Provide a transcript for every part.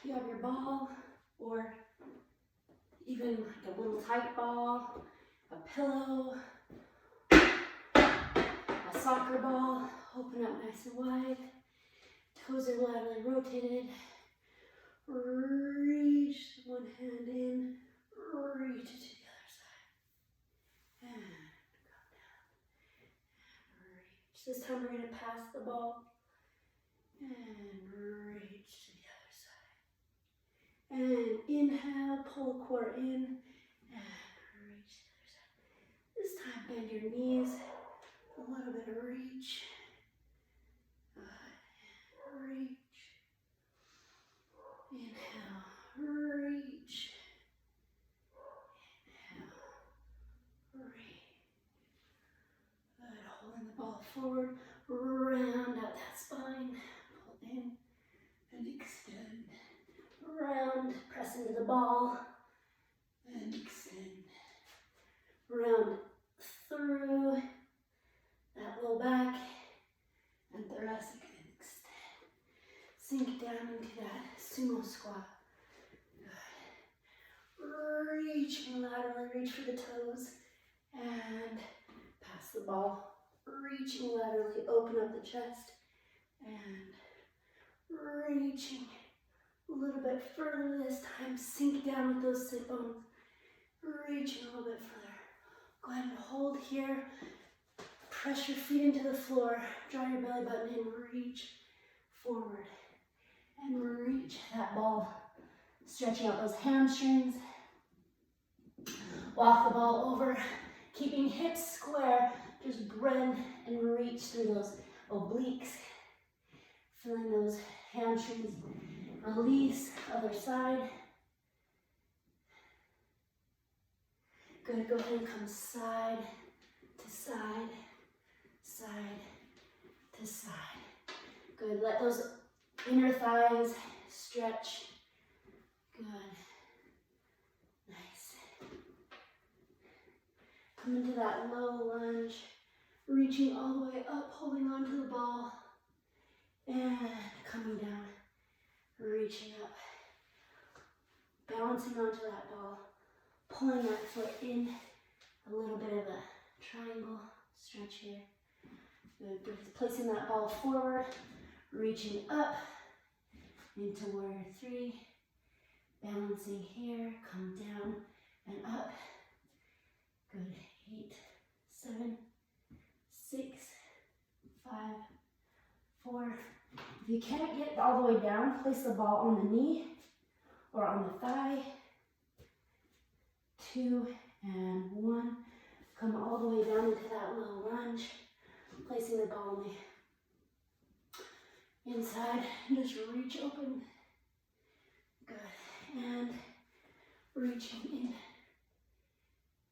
you have your ball, or even like a little tight ball, a pillow, a soccer ball, open up nice and wide, toes are laterally rotated, reach one hand in, reach it to the other side, and come down, reach. This time we're going to pass the ball, and reach to the other side. And inhale, pull the core in, and reach to the other side. This time bend your knees, a little bit of reach, reach, inhale, reach, inhale, reach. Good, holding the ball forward, round out that spine, pull in and extend. Round, press into the ball, and extend. Round through that low back and thoracic and extend. Sink down into that sumo squat. Good. Reaching laterally, reach for the toes and pass the ball. Reaching laterally, open up the chest and reaching a little bit further this time. Sink down with those sit bones. Reaching a little bit further. Go ahead and hold here. Press your feet into the floor. Draw your belly button in. Reach forward. And reach that ball. Stretching out those hamstrings. Walk the ball over. Keeping hips square. Just bend and reach through those obliques. Feeling those hamstrings. Release, other side. Good, go ahead and come side to side, side to side. Good, let those inner thighs stretch. Good, nice. Come into that low lunge, reaching all the way up, holding onto the ball, and coming down. Reaching up, balancing onto that ball, pulling that foot in, a little bit of a triangle stretch here. Good, placing that ball forward, reaching up into warrior three, balancing here, come down and up. Good, 8, 7, 6, 5, 4, if you can't get all the way down, place the ball on the knee or on the thigh. 2 and 1. Come all the way down into that low lunge. Placing the ball on the inside. And just reach open. Good. And reaching in.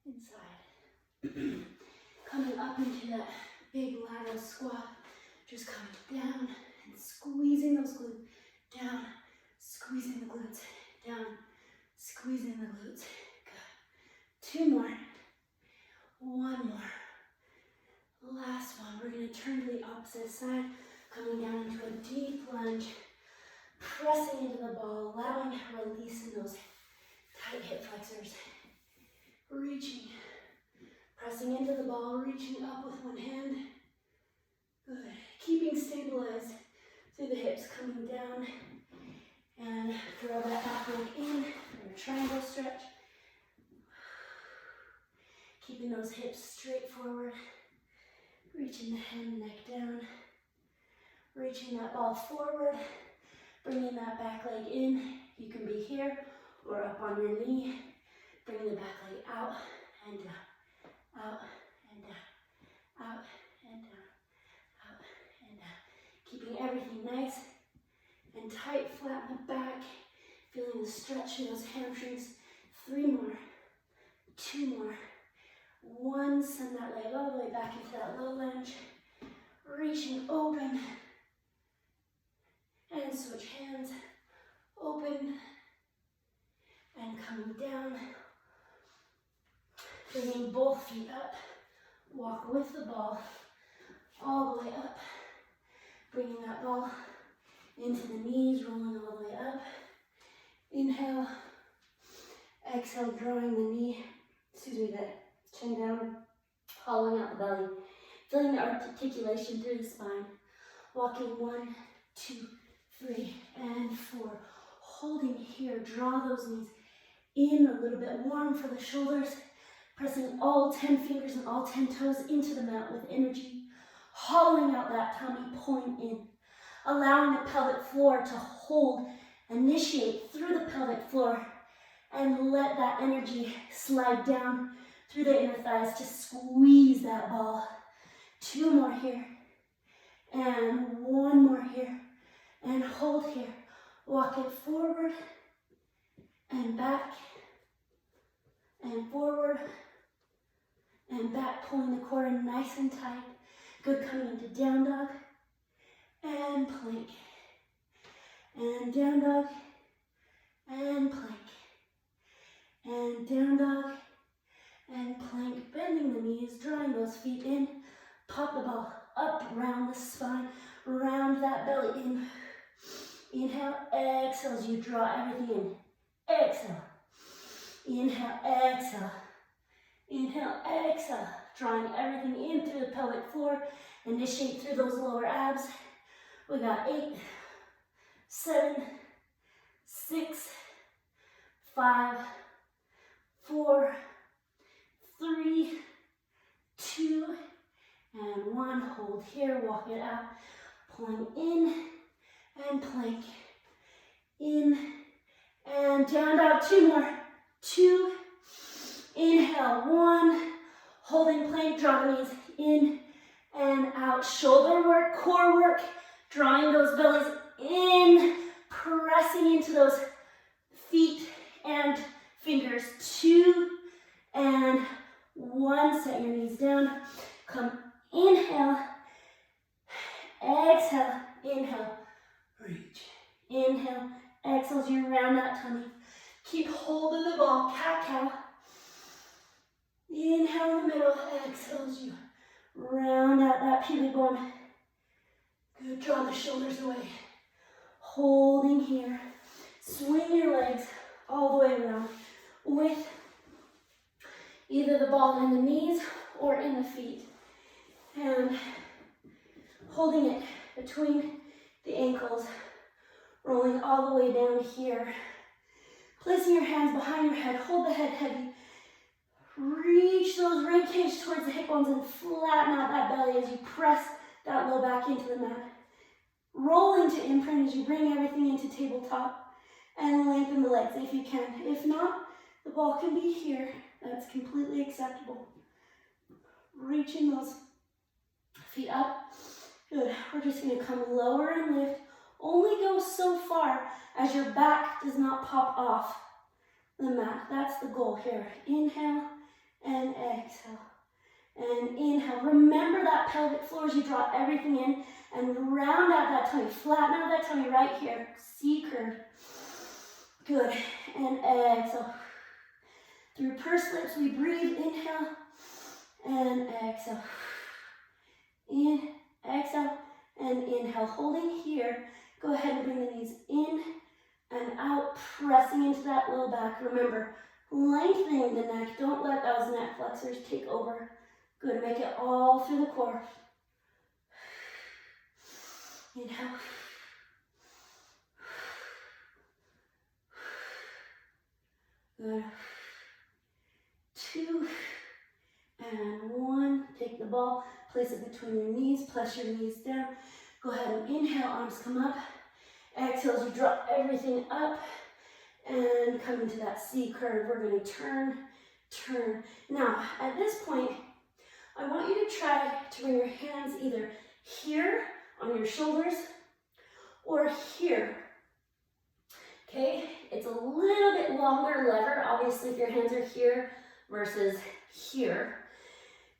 Inside. Coming up into that big lateral squat. Just coming down. And squeezing those glutes down, squeezing the glutes down, squeezing the glutes. Good. 2 more. 1 more. Last one. We're going to turn to the opposite side, coming down into a deep lunge, pressing into the ball, allowing a release in those tight hip flexors. Reaching, pressing into the ball, reaching up with one hand. Good. Keeping stabilized through the hips, coming down and throw that back leg in for a triangle stretch. Keeping those hips straight forward, reaching the head and neck down, reaching that ball forward, bringing that back leg in. You can be here or up on your knee, bringing the back leg out and down, out and down, out and down, out and down. Keeping everything nice and tight, flat in the back. Feeling the stretch in those hamstrings. 3 more, 2 more, 1. Send that leg all the way back into that low lunge. Reaching open. And switch hands. Open. And coming down. Bringing both feet up. Walk with the ball all the way up. Bringing that ball into the knees, rolling all the way up. Inhale. Exhale, drawing the chin down, hollowing out the belly. Feeling the articulation through the spine. Walking 1, 2, 3, and 4. Holding here, draw those knees in a little bit, warm for the shoulders. Pressing all 10 fingers and all 10 toes into the mat with energy. Hollowing out that tummy, pulling in. Allowing the pelvic floor to hold, initiate through the pelvic floor, and let that energy slide down through the inner thighs to squeeze that ball. 2 more here, and 1 more here, and hold here. Walk it forward, and back, and forward, and back, pulling the core in nice and tight. Good, coming into down dog, and plank, and down dog, and plank, and down dog, and plank, bending the knees, drawing those feet in, pop the ball up, round the spine, round that belly in. Inhale, exhale as you draw everything in. Exhale. Inhale, exhale. Inhale, exhale. Drawing everything in through the pelvic floor. Initiate through those lower abs. We got 8, 7, 6, 5, 4, 3, 2, and 1. Hold here, walk it out. Pulling in and plank. In and down dog. 2 more. 2. Inhale. 1. Holding plank, draw the knees in and out. Shoulder work, core work. Drawing those bellies in. Pressing into those feet and fingers. 2 and 1. Set your knees down. Come. Inhale. Exhale. Inhale. Reach. Inhale. Exhale as you round that tummy. Keep hold of the ball. Cat-cow. Inhale in the middle. Exhale as you round out that pubic bone. Good. Draw the shoulders away. Holding here. Swing your legs all the way around with either the ball in the knees or in the feet. And holding it between the ankles, rolling all the way down here. Placing your hands behind your head, hold the head heavy. Reach those rib cage towards the hip bones and flatten out that belly as you press that low back into the mat. Roll into imprint as you bring everything into tabletop and lengthen the legs if you can. If not, the ball can be here. That's completely acceptable. Reaching those feet up. Good. We're just going to come lower and lift. Only go so far as your back does not pop off the mat. That's the goal here. Inhale and exhale. And inhale. Remember that pelvic floor as you draw everything in and round out that tummy. Flatten out that tummy right here. C curve. Good. And exhale. Through pursed lips, we breathe. Inhale and exhale. In, exhale, and inhale. Holding here. Go ahead and bring the knees in and out, pressing into that low back. Remember, lengthening the neck. Don't let those neck flexors take over. Good. Make it all through the core. Inhale. Good. 2 and 1. Take the ball, place it between your knees, press your knees down. Go ahead and inhale, arms come up. Exhale as you drop everything up and come into that C curve. We're going to turn, turn. Now, at this point, I want you to try to bring your hands either here on your shoulders or here. Okay, it's a little bit longer lever, obviously, if your hands are here versus here.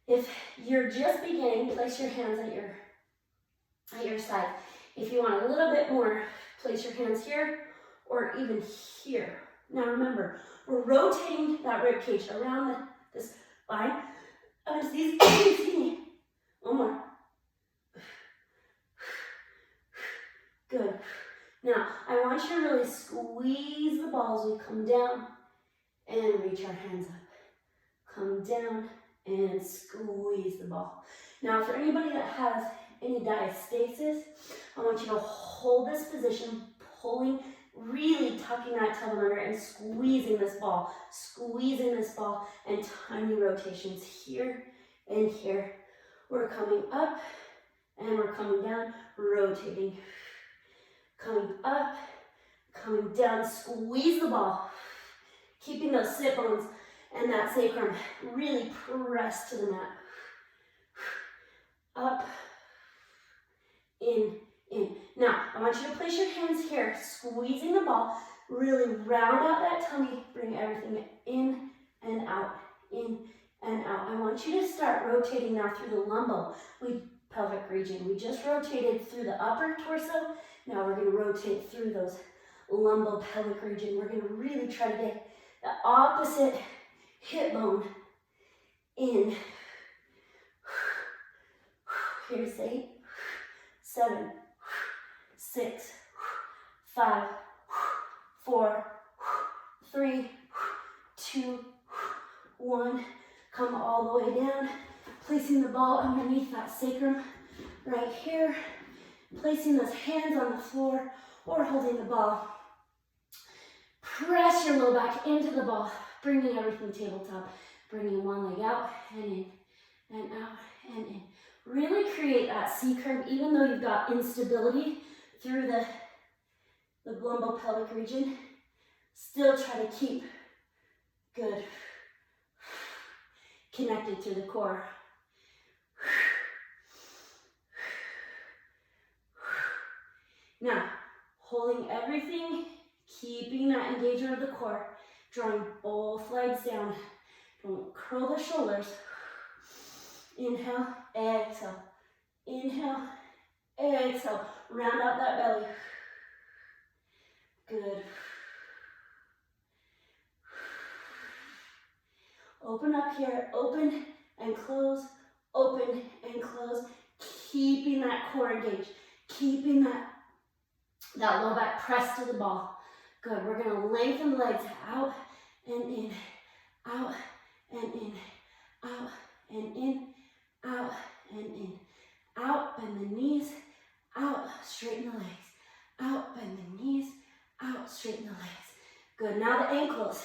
If you're just beginning, place your hands at your side. If you want a little bit more, place your hands here or even here. Now remember, we're rotating that rib cage around this spine. Excuse me. One more. Good. Now, I want you to really squeeze the ball as we come down and reach our hands up. Come down and squeeze the ball. Now, for anybody that has any diastasis, I want you to hold this position, pulling, really tucking that tailbone under and squeezing this ball, and tiny rotations here and here. We're coming up and we're coming down, rotating. Coming up, coming down, squeeze the ball. Keeping those sit bones and that sacrum really pressed to the mat. Up, in. Now, I want you to place your hands here, squeezing the ball, really round out that tummy, bring everything in and out, in and out. I want you to start rotating now through the pelvic region. We just rotated through the upper torso. Now we're going to rotate through those lumbo-pelvic region. We're going to really try to get the opposite hip bone in. Here's 8, 7, 6, 5, 4, 3, 2, 1. Come all the way down, placing the ball underneath that sacrum right here, placing those hands on the floor or holding the ball. Press your low back into the ball, bringing everything tabletop, bringing one leg out and in and out and in. Really create that C curve, even though you've got instability through the lumbo-pelvic region. Still try to keep good, connected through the core. Now, holding everything, keeping that engagement of the core, drawing both legs down. Don't curl the shoulders. Inhale, exhale. Inhale, exhale. Round out that belly. Good. Open up here, open and close, open and close. Keeping that core engaged, keeping that low back pressed to the ball. Good, we're gonna lengthen the legs out and in, out and in, out and in, out and in, out, bend the knees, out, straighten the legs, out, bend the knees, out, straighten the legs. Good, now the ankles.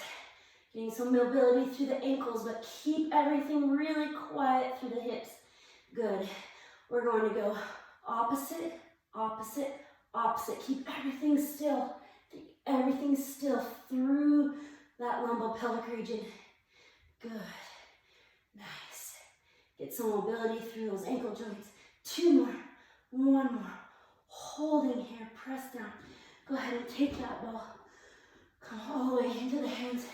Getting some mobility through the ankles, but keep everything really quiet through the hips. Good. We're going to go opposite, opposite, opposite. Keep everything still. Everything still through that lumbo-pelvic region. Good. Nice. Get some mobility through those ankle joints. 2 more. 1 more. Holding here. Press down. Go ahead and take that ball. Come all the way into the hands.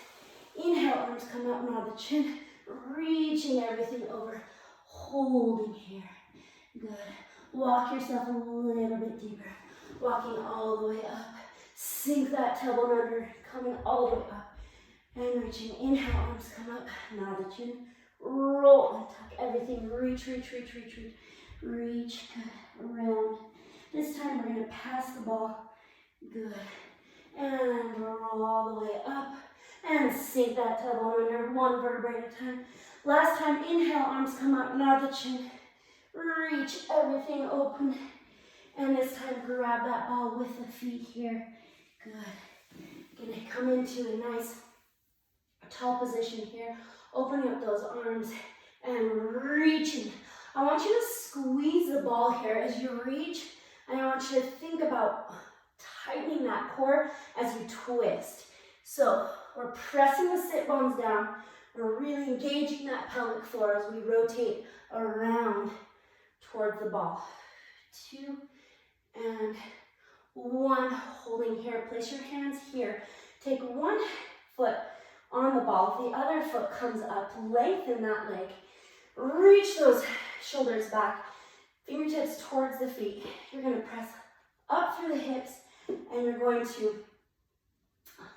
Inhale, arms come out, nod the chin, reaching everything over, holding here. Good. Walk yourself a little bit deeper, walking all the way up. Sink that tailbone under, coming all the way up and reaching. Inhale, arms come up, nod the chin, roll and tuck everything. Reach, reach, reach, reach, reach, reach. Good. Around. This time we're going to pass the ball. Good. And roll all the way up. And sink that tailbone under, 1 vertebrae at a time. Last time, inhale, arms come up, nod the chin. Reach everything open. And this time, grab that ball with the feet here. Good. Gonna come into a nice tall position here. Opening up those arms and reaching. I want you to squeeze the ball here as you reach. And I want you to think about tightening that core as you twist. So, we're pressing the sit bones down. We're really engaging that pelvic floor as we rotate around towards the ball. 2 and 1. Holding here. Place your hands here. Take 1 foot on the ball. The other foot comes up. Lengthen that leg. Reach those shoulders back. Fingertips towards the feet. You're going to press up through the hips and you're going to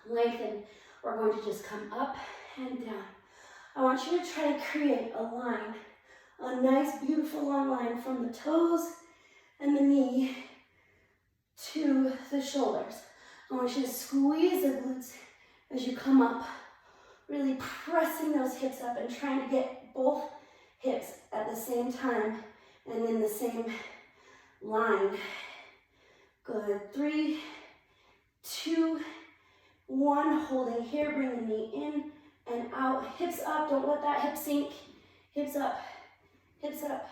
lengthen. We're going to just come up and down. I want you to try to create a line, a nice, beautiful long line from the toes and the knee to the shoulders. I want you to squeeze the glutes as you come up, really pressing those hips up and trying to get both hips at the same time and in the same line. Good. 3, 2, 1. Holding here. Bring the knee in and out. Hips up. Don't let that hip sink. Hips up. Hips up.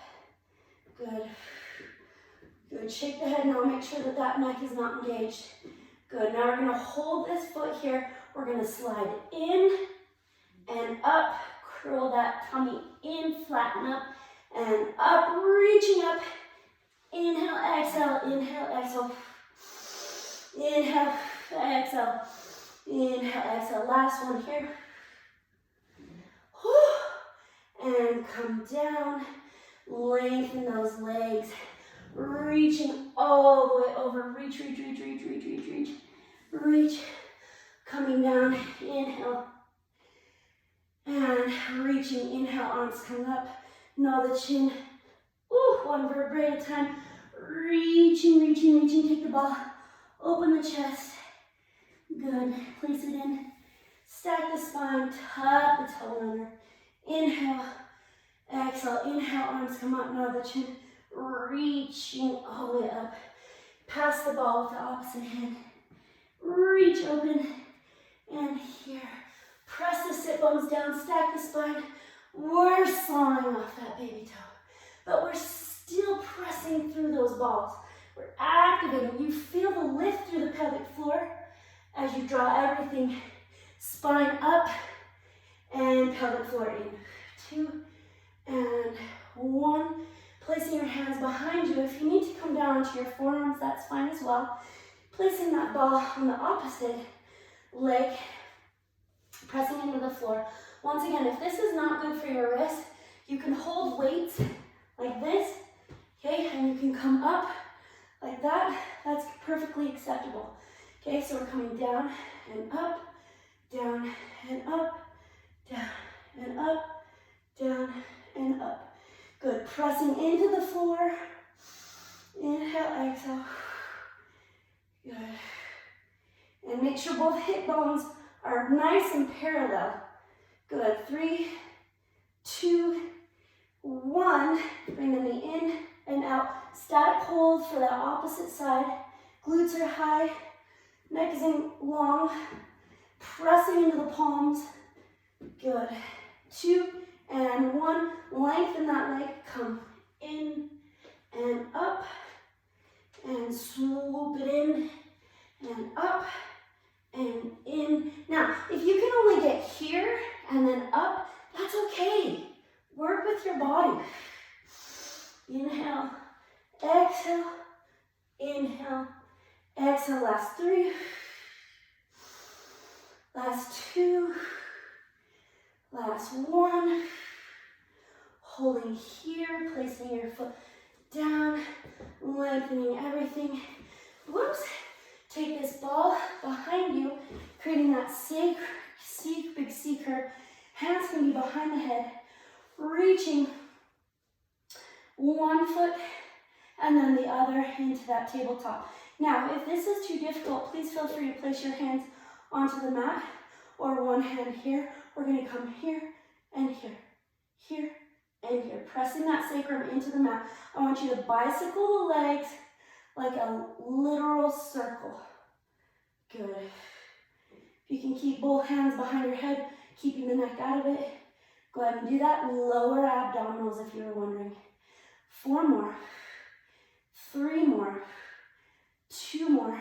Good. Good. Shake the head now. Make sure that that neck is not engaged. Good. Now we're going to hold this foot here. We're going to slide in and up. Curl that tummy in. Flatten up and up. Reaching up. Inhale, exhale, inhale, exhale. Inhale, exhale. Inhale, exhale. Last one here. And come down. Lengthen those legs. Reaching all the way over. Reach, reach, reach, reach, reach, reach, reach. Reach. Coming down. Inhale. And reaching. Inhale, arms come up. Gnaw the chin. One vertebrae at a time. Reaching, reaching, reaching. Take the ball. Open the chest. Good. Place it in. Stack the spine. Tuck the toe under. Inhale. Exhale. Inhale. Arms come up. Gnaw the chin. Reaching all the way up. Pass the ball with the opposite hand. Reach open. And here. Press the sit bones down. Stack the spine. We're sawing off that baby toe. But we're still pressing through those balls. We're activating. You feel the lift through the pelvic floor as you draw everything spine up and pelvic floor in. 2 and 1. Placing your hands behind you. If you need to come down onto your forearms, that's fine as well. Placing that ball on the opposite leg, pressing into the floor. Once again, if this is not good for your wrist, you can hold weights like this, okay, and you can come up like that. That's perfectly acceptable. Okay, so we're coming down and up, down and up, down and up, down and up. Good. Pressing into the floor. Inhale, exhale. Good. And make sure both hip bones are nice and parallel. Good. 3, 2, 1. Bring the knee in and out. Static hold for the opposite side. Glutes are high. Neck is in long. Pressing into the palms. Good. 2 and 1. Lengthen that leg. Come in and up. And swoop it in and up and in. Now, if you can only get here and then up, that's okay. Work with your body. Inhale, exhale, inhale, exhale. Last 3, last 2, last 1. Holding here, placing your foot down, lengthening everything. Whoops. Take this ball behind you, creating that big C curve. Hands can be behind the head. Reaching one foot and then the other into that tabletop. Now, if this is too difficult, please feel free to place your hands onto the mat or one hand here. We're going to come here and here, here and here, pressing that sacrum into the mat. I want you to bicycle the legs like a literal circle. Good. If you can keep both hands behind your head, keeping the neck out of it, go ahead and do that. Lower abdominals if you were wondering. 4 more. 3 more. 2 more.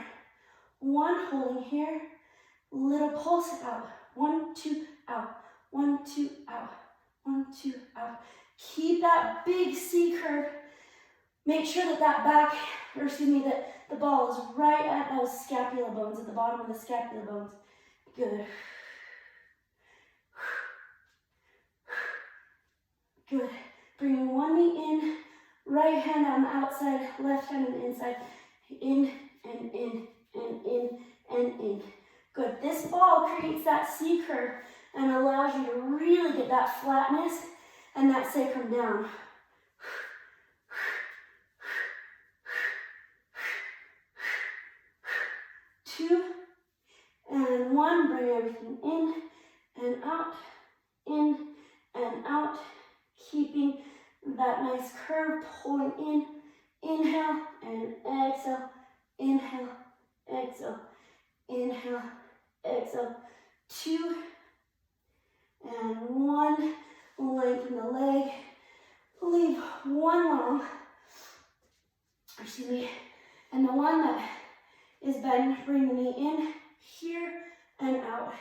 1, holding here. Little pulse out. 1, 2, out. 1, 2, out. 1, 2, out. Keep that big C curve. Make sure that the ball is right at those scapula bones, at the bottom of the scapula bones. Good. Good. Bringing one knee in, right hand on the outside, left hand on the inside. In and in and in and in. Good. This ball creates that C curve and allows you to really get that flatness and that sacrum down. 2, and 1. Bring everything in and out, in and out. Keeping that nice curve, pulling in. Inhale and exhale. Inhale, exhale. Inhale, exhale. 2 and 1. Lengthen the leg. Leave one long. Excuse me. And the one that is bent, bring the knee in, here and out,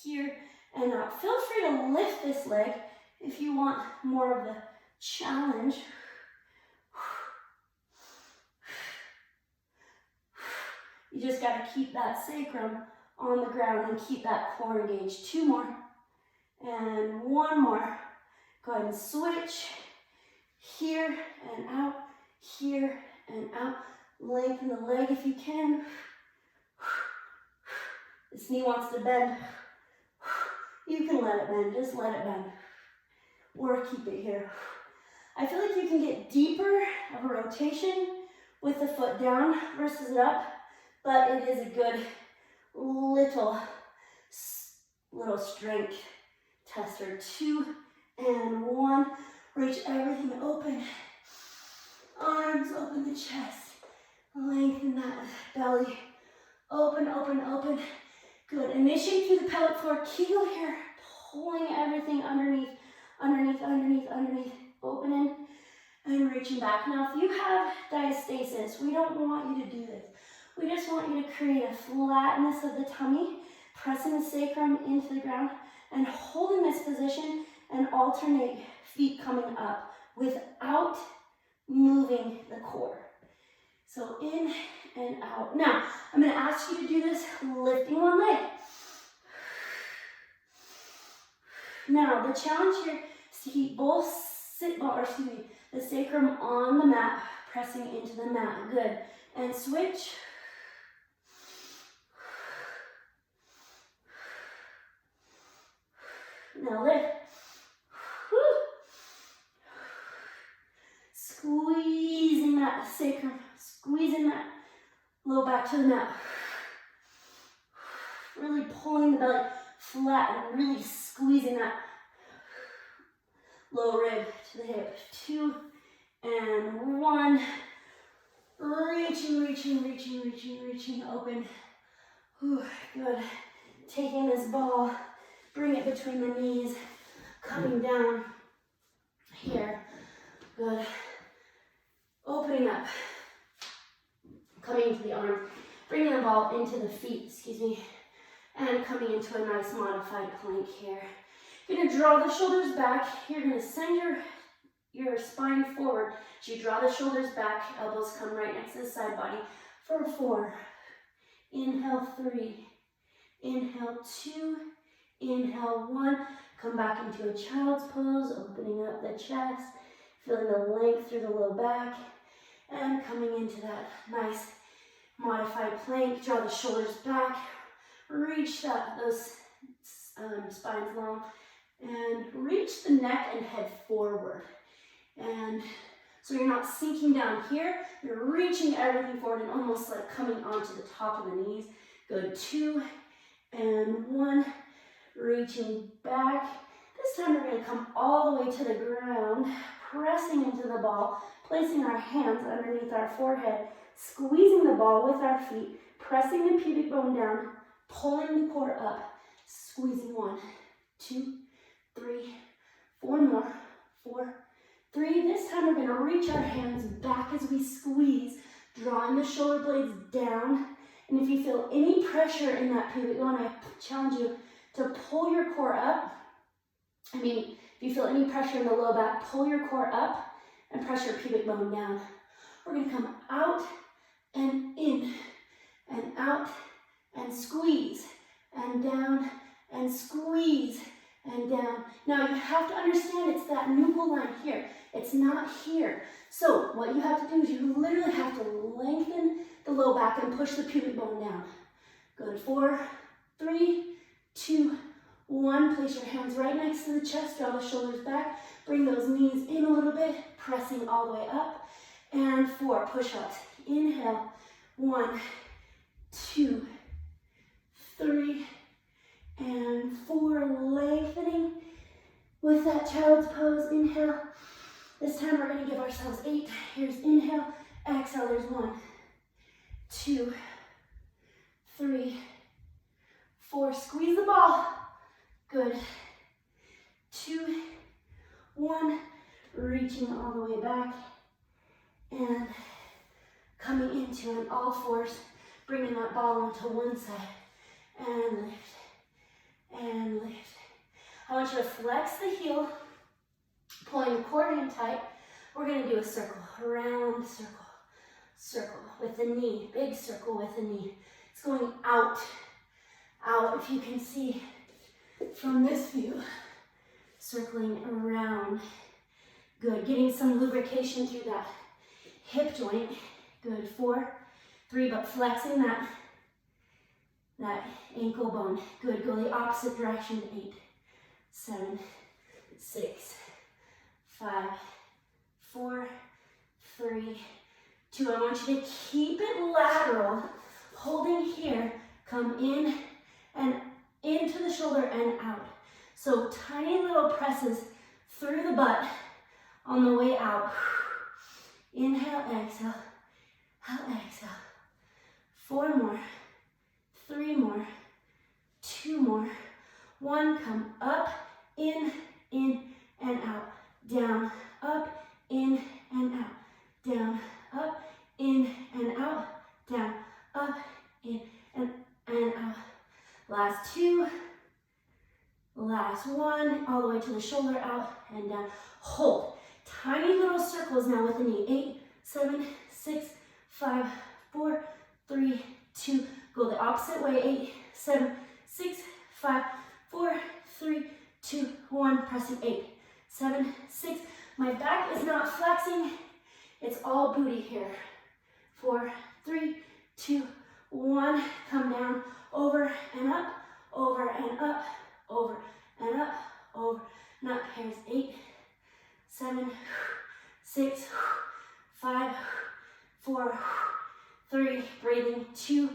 here and out. Feel free to lift this leg if you want more of the challenge. You just got to keep that sacrum on the ground and keep that core engaged. 2 more. And 1 more. Go ahead and switch. Here and out. Here and out. Lengthen the leg if you can. This knee wants to bend. You can let it bend. Just let it bend. Or keep it here. I feel like you can get deeper of a rotation with the foot down versus up, but it is a good little strength tester. 2 and 1. Reach everything open. Arms open, the chest. Lengthen that belly. Open, open, open. Good. Initiate through the pelvic floor. Kegel here. Pulling everything underneath, underneath, underneath, underneath. Opening and reaching back. Now, if you have diastasis, we don't want you to do this. We just want you to create a flatness of the tummy, pressing the sacrum into the ground, and holding this position and alternate feet coming up without moving the core. So in and out. Now, I'm going to ask you to do this lifting one leg. Now, the challenge here is to keep the sacrum on the mat, pressing into the mat. Good. And switch. Now lift. Squeezing that sacrum, squeezing that low back to the mat. Really pulling the belly flat and really squeezing that low rib to the hip. 2 and 1. Reaching, reaching, reaching, reaching, reaching, open. Whew, good. Taking this ball, bring it between the knees, coming down here. Good. Opening up, coming into the arm, bringing the ball into the feet, and coming into a nice modified plank here. You're going to draw the shoulders back. You're going to send your spine forward. As you draw the shoulders back, elbows come right next to the side body for 4. Inhale, 3. Inhale, 2. Inhale, 1. Come back into a child's pose, opening up the chest, feeling the length through the low back, and coming into that nice modified plank. Draw the shoulders back, reach those spines long, and reach the neck and head forward. And so you're not sinking down here, you're reaching everything forward and almost like coming onto the top of the knees. Good. 2 and 1. Reaching back. This time we're going to come all the way to the ground, pressing into the ball, placing our hands underneath our forehead, squeezing the ball with our feet, pressing the pubic bone down, pulling the core up, squeezing. 1, 2, 3, 4 more. 4, 3. This time we're going to reach our hands back as we squeeze, drawing the shoulder blades down. And if you feel any pressure in that pubic bone, I challenge you to pull your core up. If you feel any pressure in the low back, pull your core up and press your pubic bone down. We're going to come out and in and out and squeeze and down and squeeze and down. Now you have to understand it's that nuchal line here. It's not here. So what you have to do is you literally have to lengthen the low back and push the pubic bone down. Good. 4, 3, 2, 1. Place your hands right next to the chest. Draw the shoulders back. Bring those knees in a little bit. Pressing all the way up. And 4. Push-ups. Inhale. 1, 2, with that child's pose. Inhale. This time we're going to give ourselves 8. Here's inhale, exhale. There's 1, 2, 3, 4. Squeeze the ball. Good. 2, 1. Reaching all the way back. And coming into an all fours. Bringing that ball onto one side. And lift. And lift. I want you to flex the heel. Pulling the core in tight. We're going to do a circle. Round circle. Circle with the knee. Big circle with the knee. It's going out. Out, if you can see from this view. Circling around. Good. Getting some lubrication through that hip joint. Good. 4, 3, but flexing that ankle bone. Good. Go the opposite direction. 8, 7, 6, 5, 4, 3, 2. I want you to keep it lateral. Holding here. Come in and into the shoulder and out. So tiny little presses through the butt on the way out. Inhale, exhale. Exhale. 4 more. 3 more. 2 more. 1. Come up, in, and out. Down, up, in, and out. Down, up, in, and out. Down, up, in, and out. Last 2. Last 1. All the way to the shoulder, out, and down. Hold. Tiny little circles now with the knee. 8, 7, 6, 5, 4, 3, 2. Go the opposite way. 8, 7, 6, 5, 4, 3, 2, 1. Pressing 8, 7, 6. My back is not flexing. It's all booty here. 4, 3, 2, 1. Come down, over and up, over and up, over and up, over and up. Here's 8, 7, 6, 5, 4, 3. Breathing. 2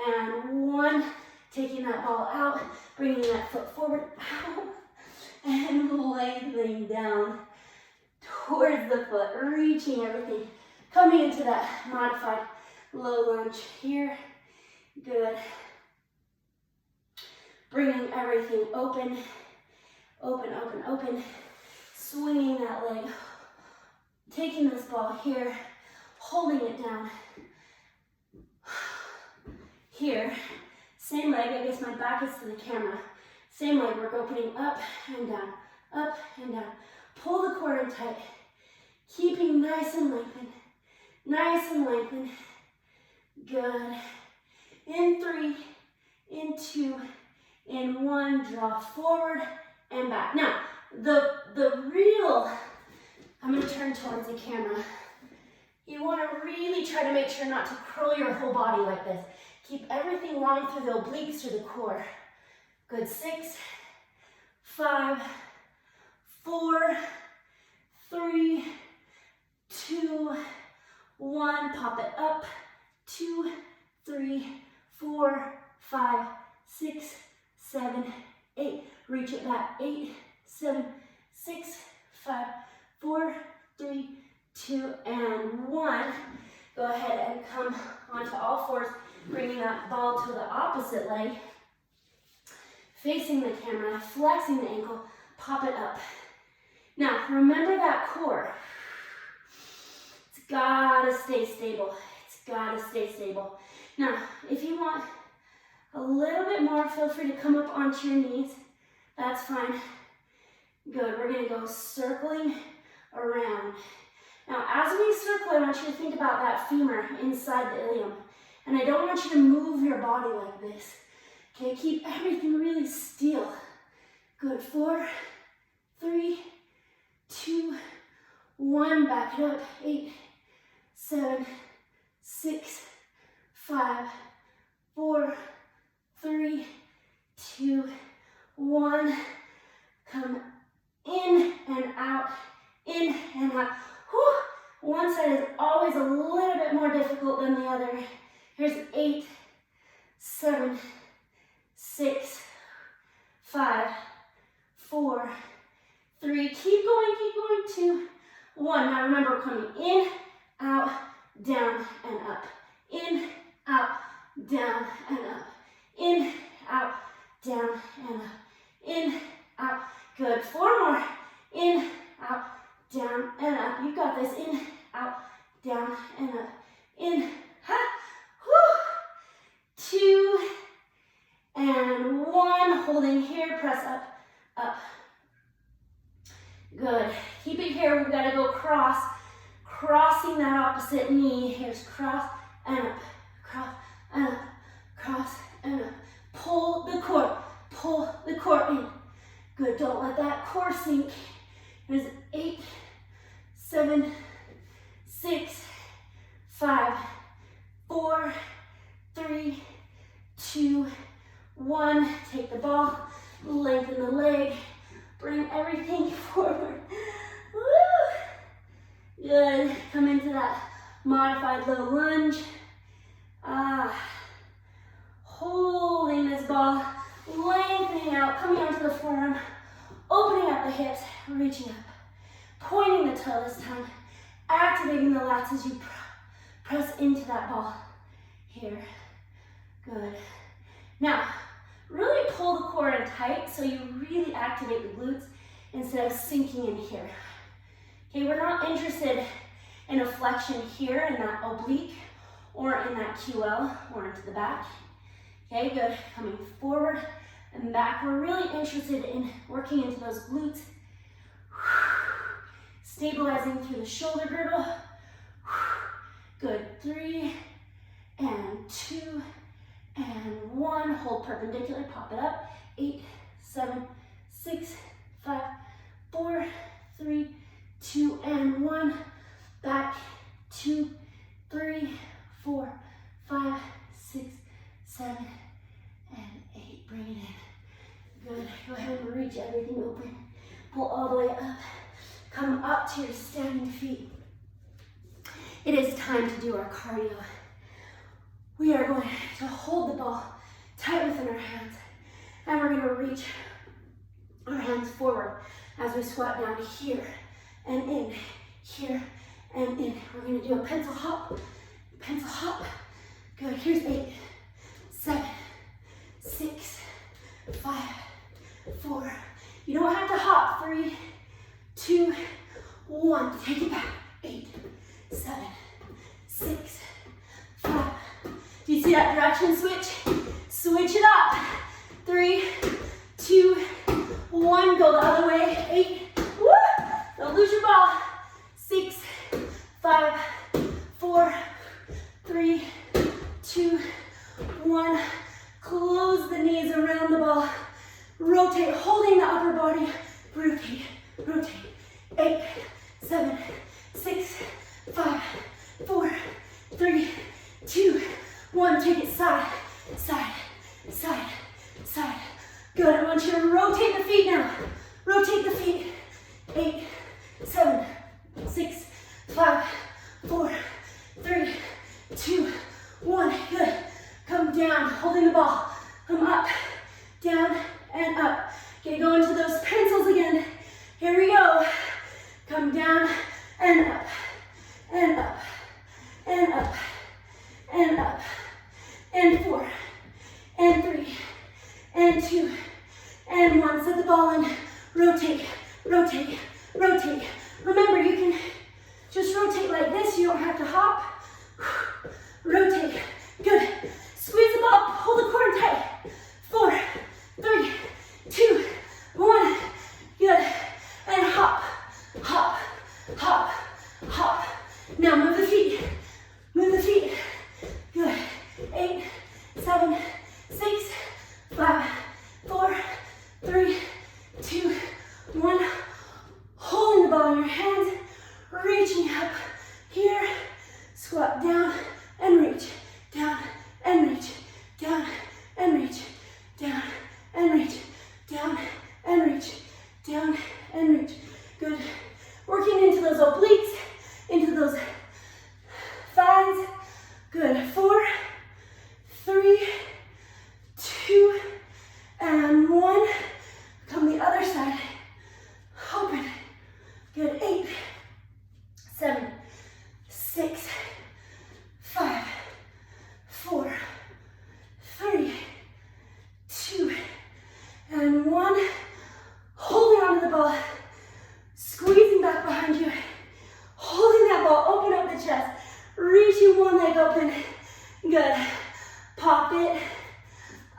and 1. Taking that ball out, bringing that foot forward, out, and laying down towards the foot, reaching everything, coming into that modified low lunge here. Good. Bringing everything open, open, open, open, swinging that leg, taking this ball here, holding it down here. Same leg, I guess my back is to the camera. Same leg, we're opening up and down, up and down. Pull the core in tight, keeping nice and lengthened, nice and lengthened. Good. In 3, in 2, in 1, draw forward and back. Now, the real, I'm gonna turn towards the camera. You wanna really try to make sure not to curl your whole body like this. Keep everything long through the obliques, through the core. Good. 6, 5, 4, 3, 2, 1. Pop it up. 2, 3, 4, 5, 6, 7, 8. Reach it back. 8, 7, 6, 5, 4, 3, 2, and 1. Go ahead and come onto all fours, bringing that ball to the opposite leg, facing the camera, flexing the ankle, pop it up. Now, remember that core. It's gotta stay stable. It's gotta stay stable. Now, if you want a little bit more, feel free to come up onto your knees. That's fine. Good. We're gonna go circling around. Now, as we circle, I want you to think about that femur inside the ilium. And I don't want you to move your body like this. Okay, keep everything really still. Good. 4, 3, 2, 1. Back it up. 8, 7, 6, 5, 4, 3, 2, 1. Come in and out, in and out. Whew. One side is always a little bit more difficult than the other. Here's 8, 7, 6, 5, 4, 3, keep going, 2, 1. Now remember, we're coming in, out, down, and up. In, out, down, and up. In, out, down, and up. In, out. Good. 4 more. In, out, down, and up. You got this. In, out, down, and up. In, ha, whoo. 2, and 1. Holding here. Press up, up. Good. Keep it here. We've got to go cross. Crossing that opposite knee. Here's cross and up. Cross and up. Cross and up. Pull the core. Pull the core in. Good. Don't let that core sink. Here's 8, 7, 6, 5, 4, 3, 2, 1. Take the ball. Lengthen the leg. Bring everything forward. Woo! Good. Come into that modified low lunge. Holding this ball, lengthening out, coming onto the forearm, opening up the hips, reaching up, pointing the toe this time, activating the lats as you press into that ball. Here. Good. Now, really pull the core in tight so you really activate the glutes instead of sinking in here. Okay, we're not interested in a flexion here in that oblique or in that QL or into the back. Okay, good. Coming forward and back. We're really interested in working into those glutes. Stabilizing through the shoulder girdle. Good. 3 and 2 and 1. Hold perpendicular. Pop it up. 8, 7, 6, 5, 4, 3, 2, and 1. Back. 2, 3, 4, 5, 6, 7, and 8. Bring it in. Good. Go ahead and reach everything open. Pull all the way up. Come up to your standing feet. It is time to do our cardio. We are going to hold the ball tight within our hands, and we're going to reach our hands forward as we squat down here and in, here and in. We're going to do a pencil hop, pencil hop. Good. Here's 8, 7, 6, 5, 4. You don't have to hop. 3, 2, 1. Take it back. 8, 7, 6, 5. Do you see that direction switch? Switch it up. 3, 2, 1. Go the other way. 8. Woo! Don't lose your ball. 6, 5, 4, 3, 2, 1. Close the knees around the ball. Rotate, holding the upper body. Rotate, rotate. 8, 7, 6, 5, 4, 3, 2, 1. Take it side, side, side, side. Good. I want you to rotate the feet now. Rotate the feet. 8, 7, 6, 5, 4, 3, 2, 1. Good. Come down, holding the ball. Come up, down, and up. Okay, go into those pencils again. Here we go. Come down and up, and up, and up, and up, and 4, and 3, and 2, and 1. Set the ball in. Rotate, rotate, rotate. Remember, you can just rotate like this. You don't have to hop. Rotate. Good. Squeeze the ball. Hold the core in tight. 4, 3, 2, 1. Good. And hop, hop, hop, hop. Now move the feet. Move the feet. Good. 8, 7, 6, 5, 4, 3, 2, 1. Holding the ball in your hands. Reaching up here. Squat down and reach. Down and reach. Down and reach. Down and reach. Down and reach. Down and reach. Good. Working into those obliques, into those thighs. Good. 4, 3,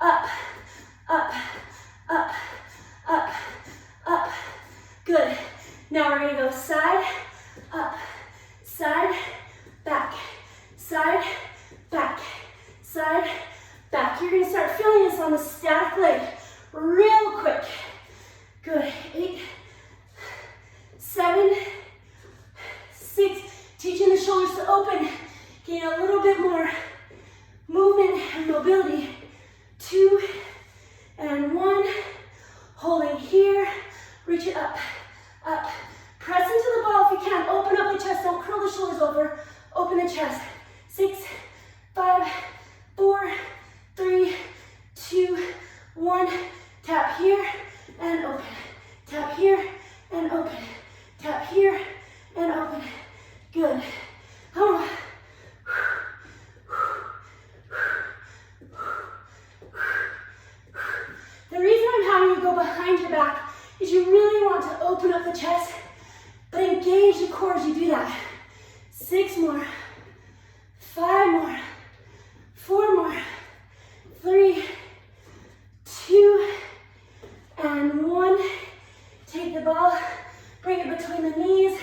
up, up, up, up, up. Good. Now we're gonna go side, up, side, back, side, back, side, back. You're gonna start feeling this on the static leg real quick. Good. 8, 7, 6. Teaching the shoulders to open. Getting a little bit more movement and mobility. 2 and 1. Holding here. Reach it up, up. Press into the ball if you can. Open up the chest. Don't curl the shoulders over. Open the chest. 6, 5, 4, 3, 2, 1. Tap here and open. Tap here and open. Tap here and open. Good. Come on. The reason I'm having you go behind your back is you really want to open up the chest, but engage the core as you do that. 6 more. 5 more. 4 more. 3, 2, and 1. Take the ball, bring it between the knees,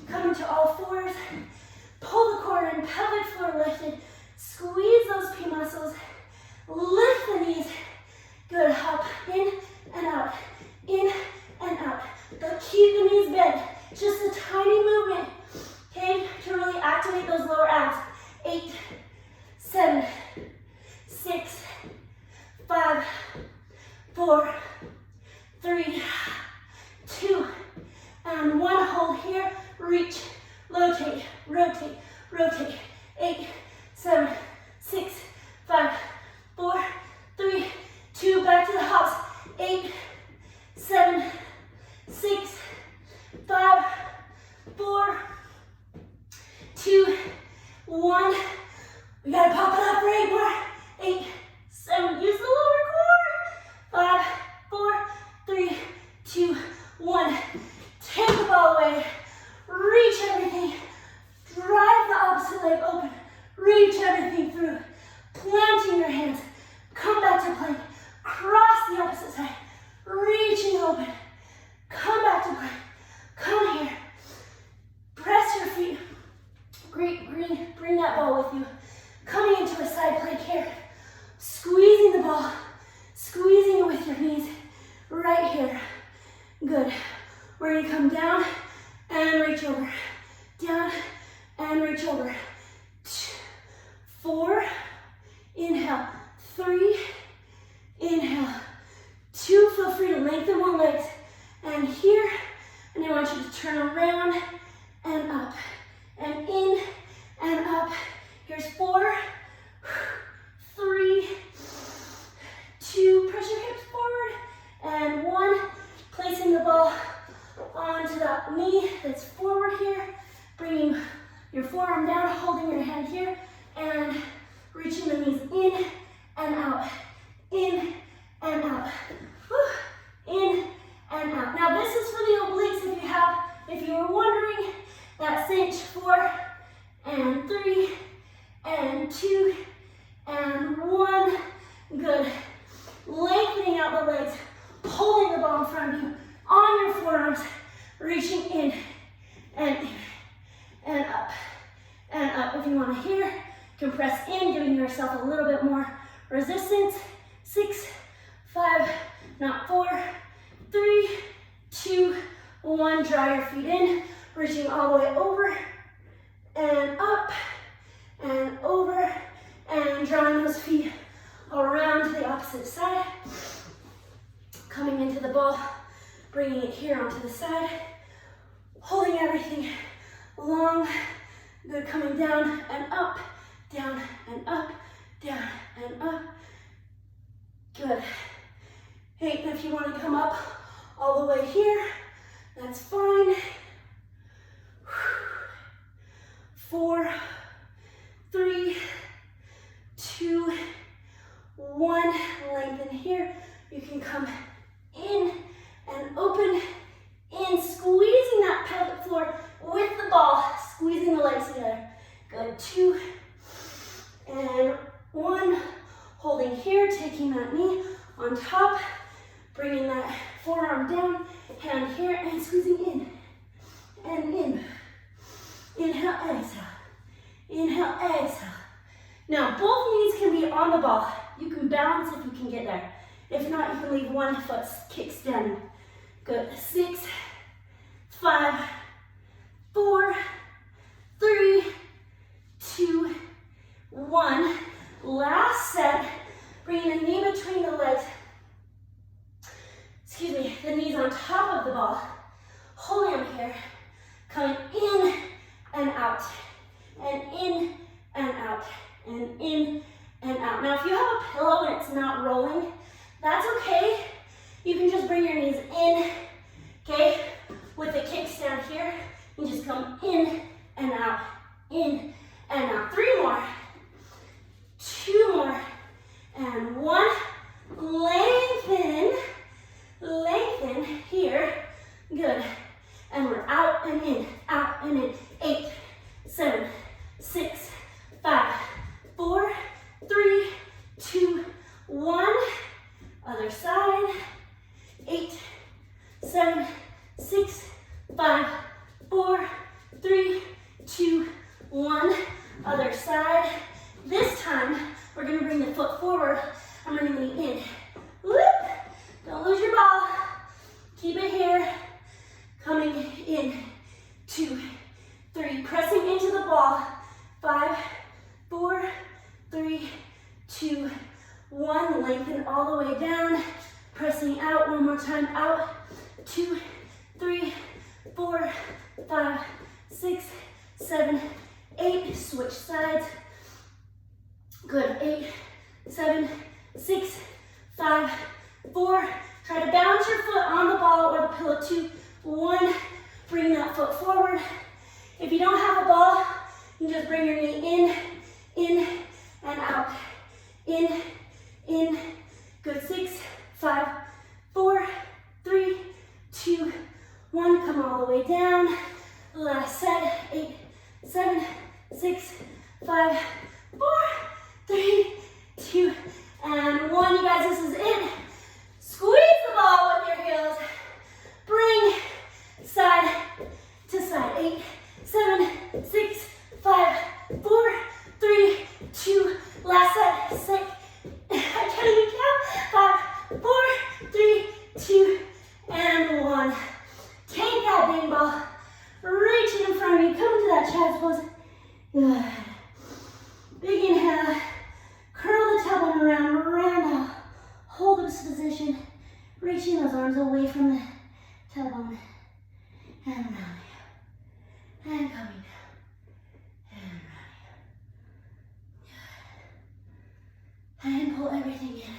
come into all fours, pull the core in, pelvic floor lifted, squeeze those P muscles, lift the knees. Good, hop in and out, in and out. But keep the knees bent, just a tiny movement, okay, to really activate those lower abs. 8, 7, 6, 5, 4, 3, 2, and 1. Hold here, reach, rotate, rotate, rotate. 8, 7, 6, 5, 4, 3, 2, back to the hops. 8, 7, 6, 5, 4, 2, 1. We gotta pop it up for 8 more. 8, 7, use the lower core. 5, 4, 3, 2, 1. Take the ball away. Reach everything. Drive the opposite leg open. Reach everything through. Planting your hands. Come back to plank. Cross the opposite side. Reaching open. Come back to plank. Come here. Press your feet. Great, bring that ball with you. Coming into a side plank here. Squeezing the ball. Squeezing it with your knees. Right here. Good. We're going to come down and reach over. Down and reach over. 4. Inhale. 3. Inhale. 2. Feel free to lengthen one leg. And here. And I want you to turn around and up. And in and up. Here's 4. 3. 2. Press your hips forward. And 1. Placing the ball onto that knee that's forward here. Bringing your forearm down, holding your hand here, and reaching the knees in and out. In and out. In and out. Now this is for the obliques if you were wondering. That cinch. 4 and 3 and 2 and 1. Good. Lengthening out the legs. Holding the ball in front of you on your forearms, reaching in and up and up. If you want to here, you can press in, giving yourself a little bit more resistance. 6, 5, not 4, 3, 2, 1. Draw your feet in, reaching all the way over and up and over, and drawing those feet around to the opposite side. Coming into the ball, bringing it here onto the side, holding everything long. Good, coming down and up, down and up, down and up. Good. Hey, if you want to come up all the way here, that's fine. 4, 3, 2, 1. Lengthen here. You can come in and open, in, squeezing that pelvic floor with the ball, squeezing the legs together. Good. 2 and 1. Holding staying here, taking that knee on top, bringing that forearm down, hand here, and squeezing in and in. Inhale, exhale. Inhale, exhale. Now, both knees can be on the ball. You can balance if you can get there. If not, you can leave one foot kick standing. Good. 6, 5, 4, 3, 2, 1. Last set. Bringing the knee between the legs. Excuse me, the knees on top of the ball. Holding them here. Coming in and out. And in and out. And in and out. Now, if you have a pillow and it's not rolling, that's okay. You can just bring your knees in, okay? With the kickstand here, you just come in and out, in and out. 3 more, 2 more, and 1. Lengthen, lengthen here. Good. And we're out and in, out and in. 8, 7, 6, 5, 4, 3, 2, 1. Other side. 8, 7, 6, 5, 4, 3, 2, 1. Other side. This time, we're going to bring the foot forward. I'm bringing the knee in. Whoop. Don't lose your ball. Keep it here. Coming in. 2, 3. Pressing into the ball. 5, 4, 3, 2, 1. Lengthen all the way down. Pressing out. One more time. Out. 2, 3, 4, 5, 6, 7, 8. Switch sides. Good. 8, 7, 6, 5, 4. Try to balance your foot on the ball or the pillow. 2, 1. Bring that foot forward. If you don't have a ball, you just bring your knee in, and out. In. Good. 6, 5, 4, 3, 2, 1. Come all the way down. Last set. 8, 7, 6, 5, 4, 3, 2, and 1. You guys, this is it. Squeeze the ball with your heels. Bring side to side. 8, 7, 6, 5, 4, 3, 2. Last set. 6. I can't even count. 5, 4, 3, 2, and 1. Take that big ball. Reach it in front of you. Come to that child's pose. Good. Big inhale. Curl the tailbone around. Round out. Hold this position. Reaching those arms away from the tailbone. And round you. And coming down. And round you. Good. And pull everything in.